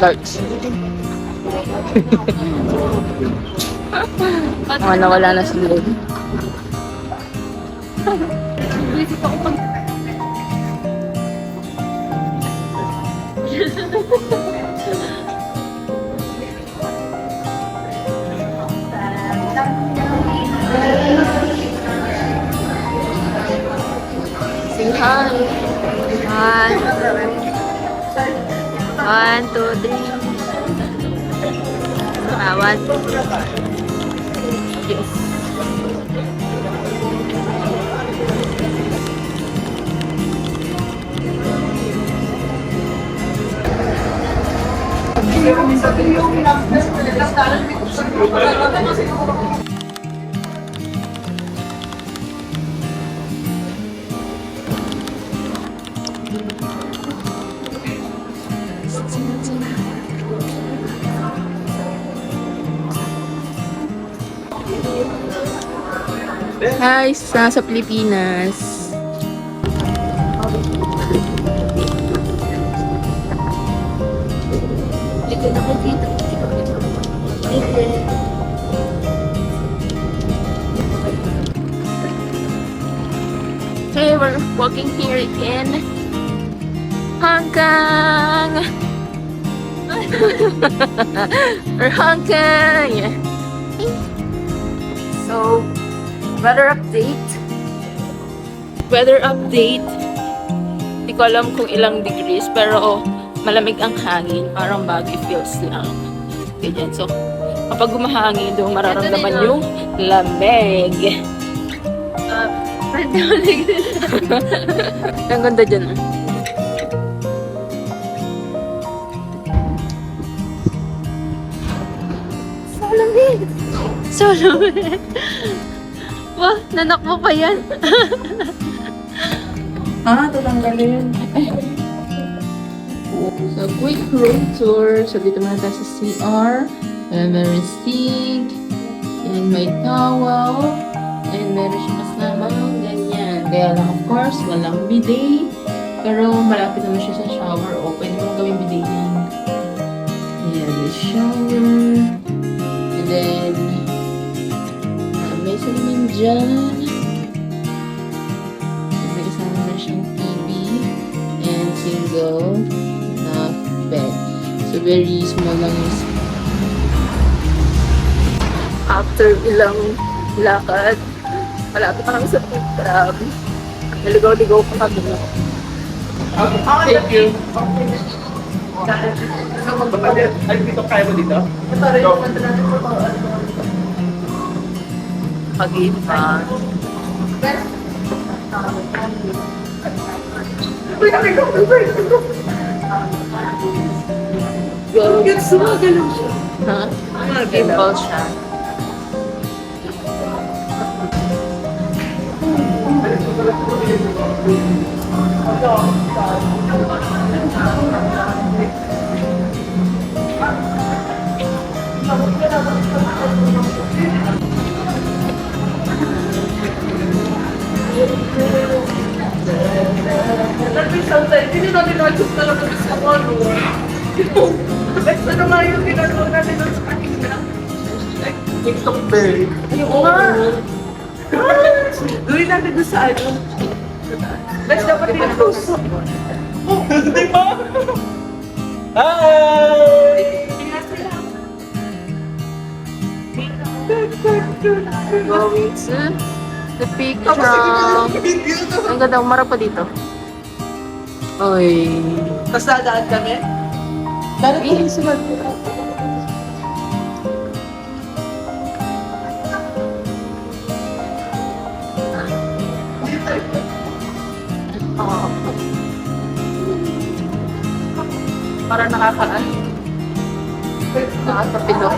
Large. Mga nawala na sa loob. Sing hi. One, two, three. One, two. Yes. Hi, sa Pilipinas. Okay, we're walking here in Hong Kong. Or Hong Kong. So, weather update. Weather update. Hindi ko alam kung ilang degrees, pero malamig ang hangin. Parang baggy feels lang. Ganyan. So, kapag gumahangin, doon mararamdaman yung lamig. Ang ganda dyan, ah. So lamig! So lamig! Wah, nanak mo pa yan. Tatanggalin. So, quick room tour. So, dito muna tayo sa CR. And meron sink. And may towel. And meron siya kasama. Ganyan. Kaya lang, of course, walang bidet. Pero malapit naman siya sa shower. O, pwede mo gawing bidet yan. Ayan, may shower. And then, may salamin dyan. May kasama na siyang TV. And single na bed. So, very small lang yung after ilang lakad, malapit na kami sa food crab. Naligaw-ligaw pa kami. Thank you. Ay, dito kaya mo dito? Pag-iba. Go. Ha? Gimbal siya. Hindi natin na-choose talaga sa ano. Basta naman yung ginagawa natin doon sa kanina. TikTok day. Oo nga. Gawin natin doon sa ano. Basta dapat din-post. Di ba? Hi! Going to the picture. Ang ganda, umarap pa dito. Oy. Tapos dadaan kami. Darating yung sunod. Para nakakaano. Nakakapilok.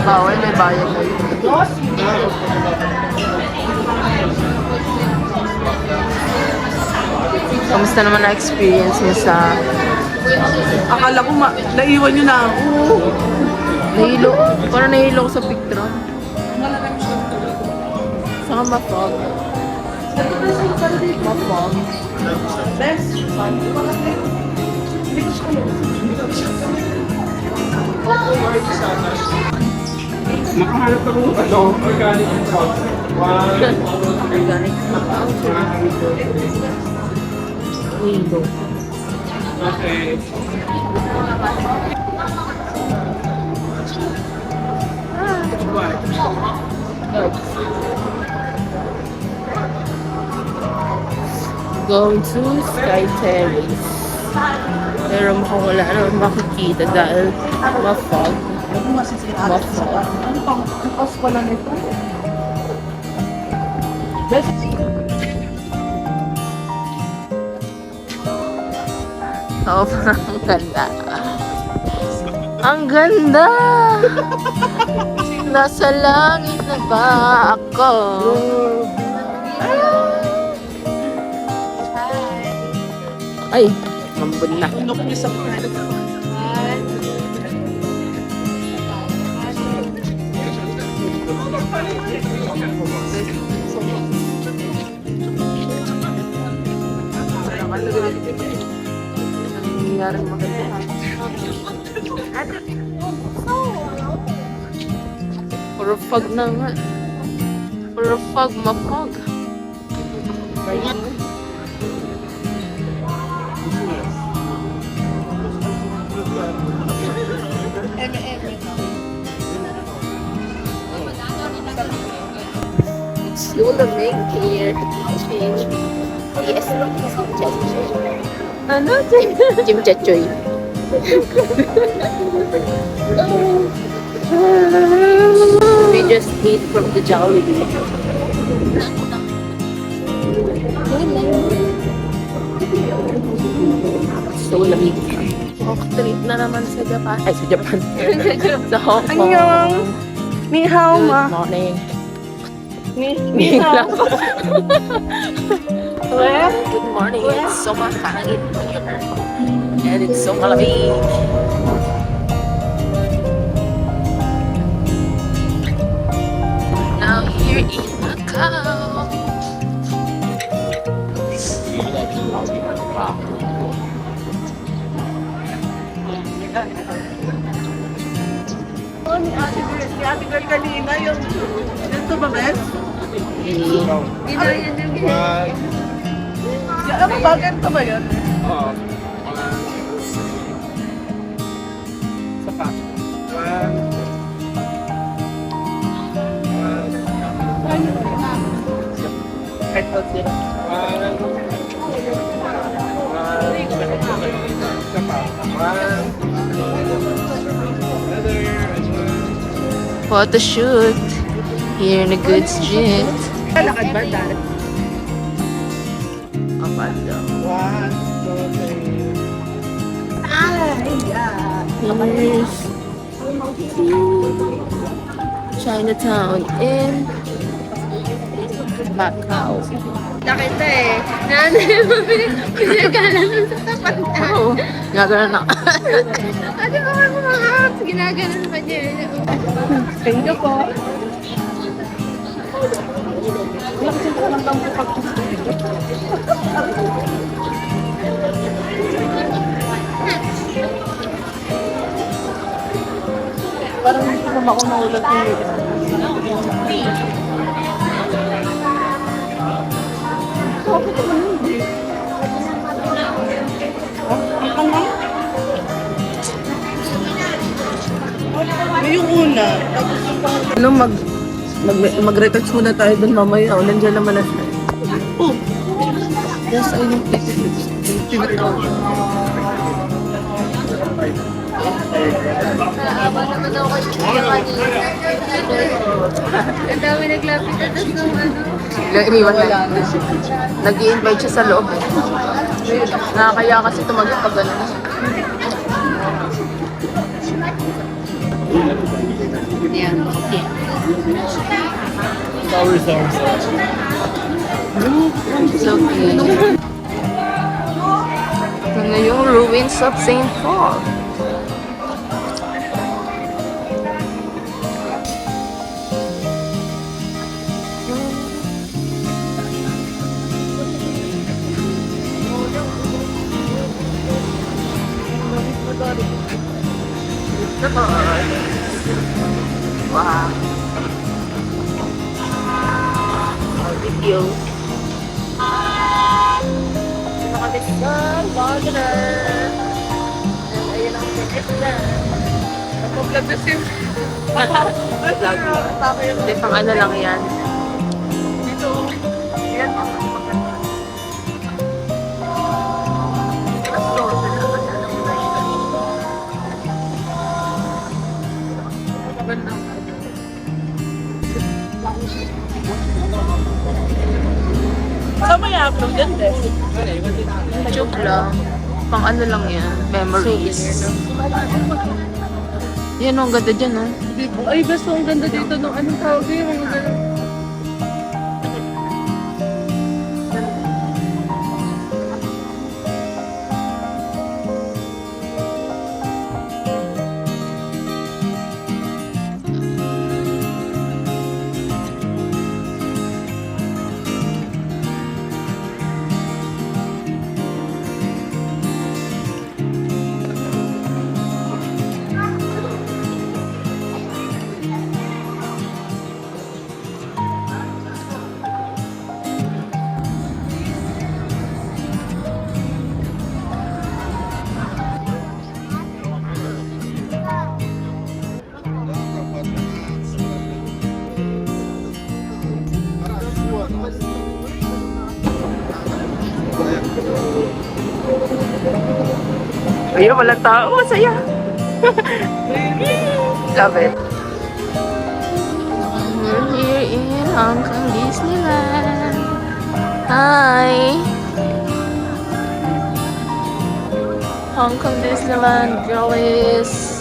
Bawal, may bayad kayo. Kamusta naman na experience niyo sa Akala ko naiwan nyo na ako. nahilo? Parang nahilo ko sa picture. Saka ma-fog. Ma-fog. Best. Nakahanap ako organic sauce. Organic. Nahilo. Okay. Going to Sky Terrace. Pero mukhang wala naman makikita dahil ma-fog. Ma-fog. Ang cost pala nito. Best. Oo, parang ang ganda. Ang ganda! Nasa langit na ba ako? Ay, mambun na. Unok niya sa Nangyayari maganda. Puro fog na nga. Puro fog, ma-fog. It's Lulamig here. Yes, ano? Jim Chachoy. We just eat from the Jollibee. So lamig. Hawk trip na naman sa Japan. Ay, sa Japan. Sa Hong Kong. Annyeong. Ni hao Good ma. morning. Ni hao. Good morning. It's so mahangin here. And it's so malamig. Now here in Macau. Oh, ni Ate Girl kanina yung dito ba, Bes? Ano ba? Ganito ba yun? Oo. Isa pa. Kahit pa sila. Isa pa. Photo shoot here in a good street. Lakad ba? Dalat. Kapando. 1, 2, 3. Here's Chinatown in Macau. Nakita eh. Nanay mo, pinagkalan mo sa tapat na. Oo, gagana na. Ano ba kayo mga apps? Ginaganon pa niya. Thank you po. Parang hindi ko ako naulat yung yung una. Ano mag-retouch muna tayo dun mamaya. O, nandiyan naman na siya. Oh! Yes, I know. Mahaba naman ako kayo kanina. Ang dami naglapit na doon ng ano. Iniwan na. Nag-i-invite siya sa loob. Nakakaya kasi tumagod pag gano'n. Sorry. It's okay. Ito na yung ruins of St. Paul. Wow. Video. Ito kami sa Wagner. And ayun ang ticket na. Vlog na sim. Hindi, pang ano lang yan. Dito. Yan. Saan mo i-upload yan, Des? YouTube lang. Pang ano lang yan. Memories. Yan, ang ganda dyan, oh. Ay, basta ang ganda dito nung anong tawag yun. Ang ganda. Ayun, walang tao. Masaya. Love it. We're here in Hong Kong Disneyland. Hi! Hong Kong Disneyland, girlies.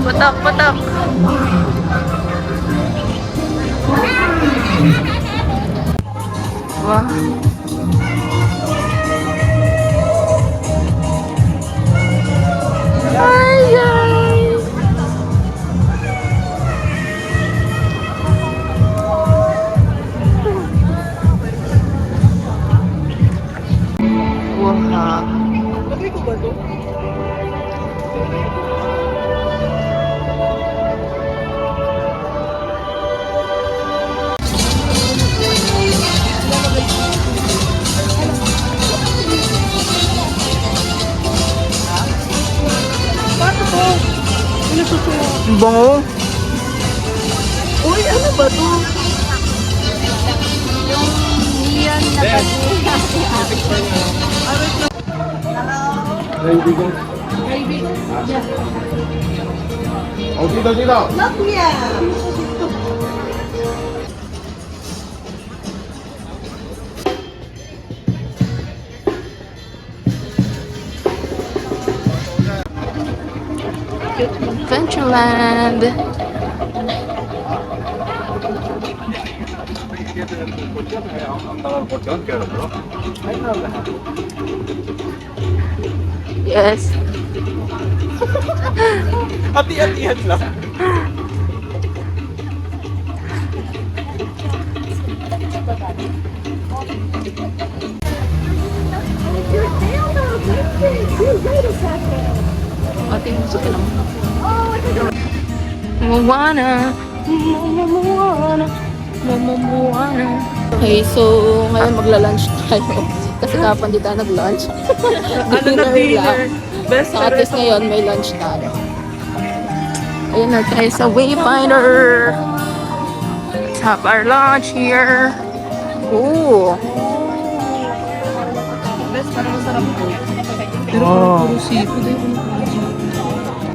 Patak, patak. Wah. Hi guys. Wah. Lagay ko ba ito? Bango. Uy, ano ba ito? Neon na Kaibigan. Oh, dito. Adventureland. Yes. Hati-hatian lang. Ating muso ka naman. Moana. Moana. Okay, so ngayon magla-lunch tayo. kasi kapon di tayo nag-lunch. Ano na dinner? Best So at least ngayon may lunch tayo. Ayun na tayo sa Wayfinder. Let's have our lunch here. Ooh. Best, parang masarap po. Pero Oh. puro seafood eh.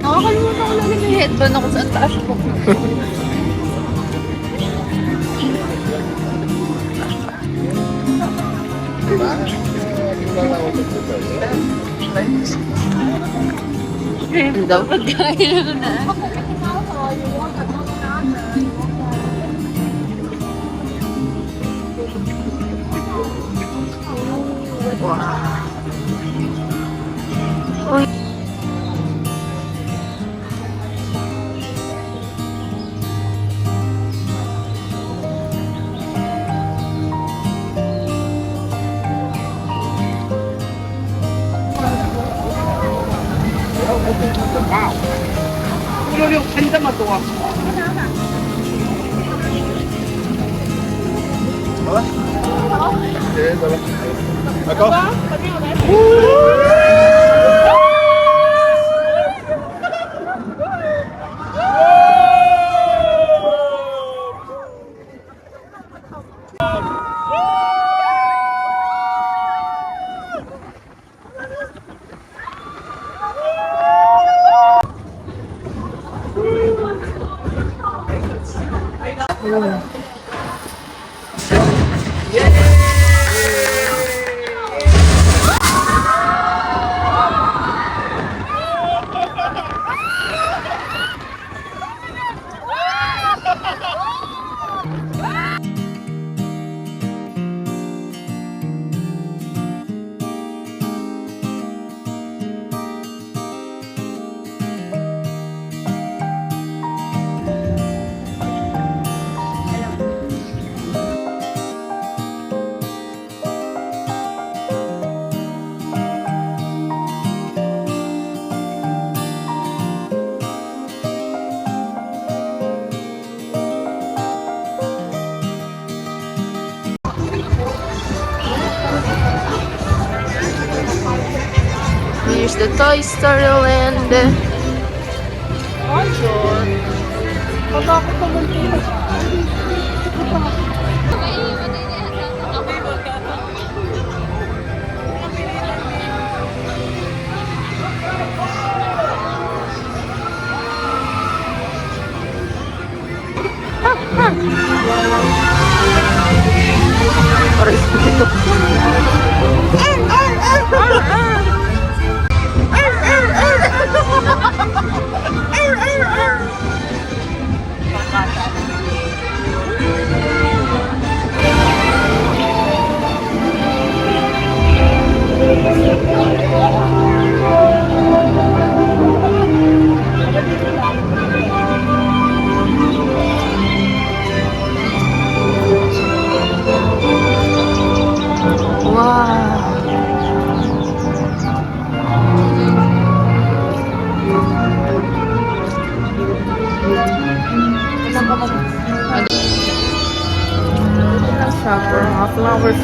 Nakakalimutan ko lang yung headband ako sa taas ko. Ano daw? Pagkain ko na. D'accord. Here's the Toy Story Land. Aray, ito. Shopper, flowers.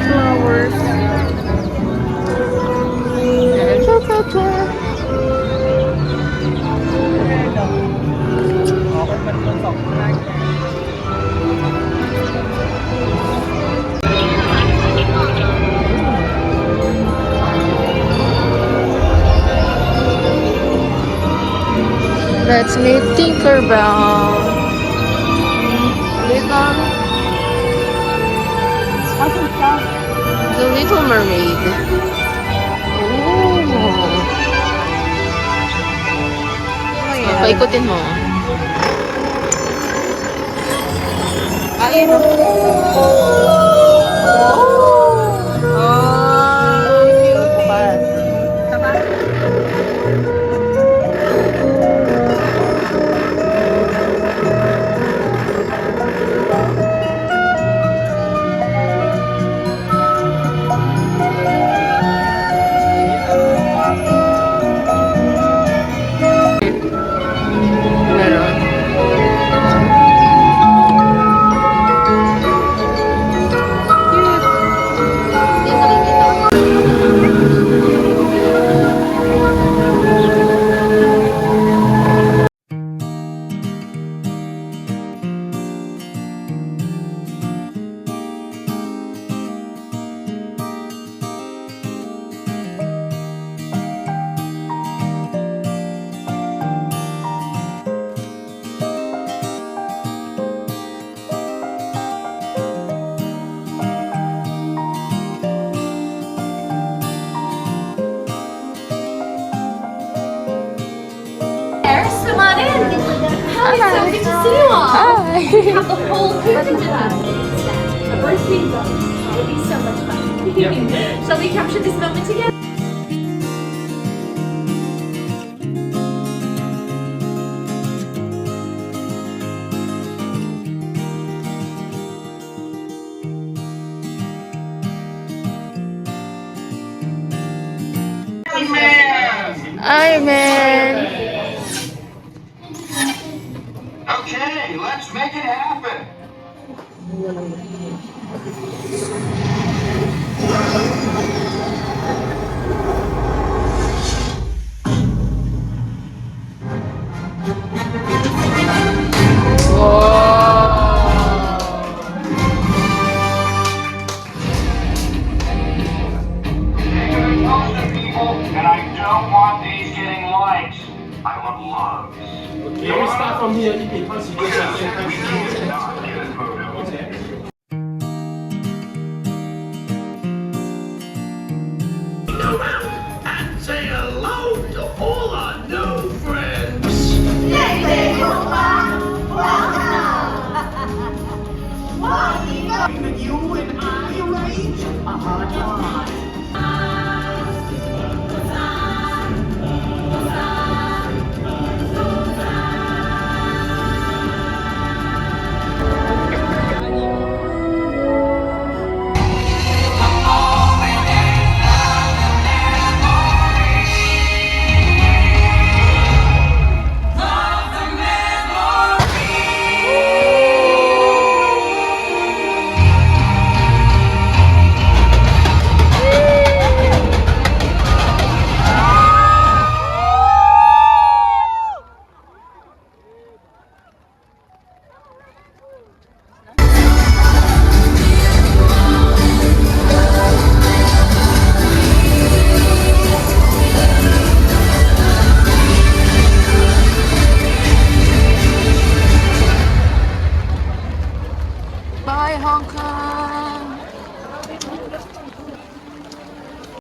Let's meet Tinkerbell. The Little Mermaid. Oh. Paikutin mo. Ayun. Cute pa. Meron. It's so good to see you all. Hi. We have the whole curtain tonight. A birthday dog. It'll be so much fun. Shall we capture this moment together? Hi, man. Okay, let's make it happen. There's lots of people, and I don't want these getting likes. I want loves. Okay, we start from here. You can consider that. We cannot get a photo. And say hello to all our new friends. You and I arrange a hard time. Bye, Hong Kong.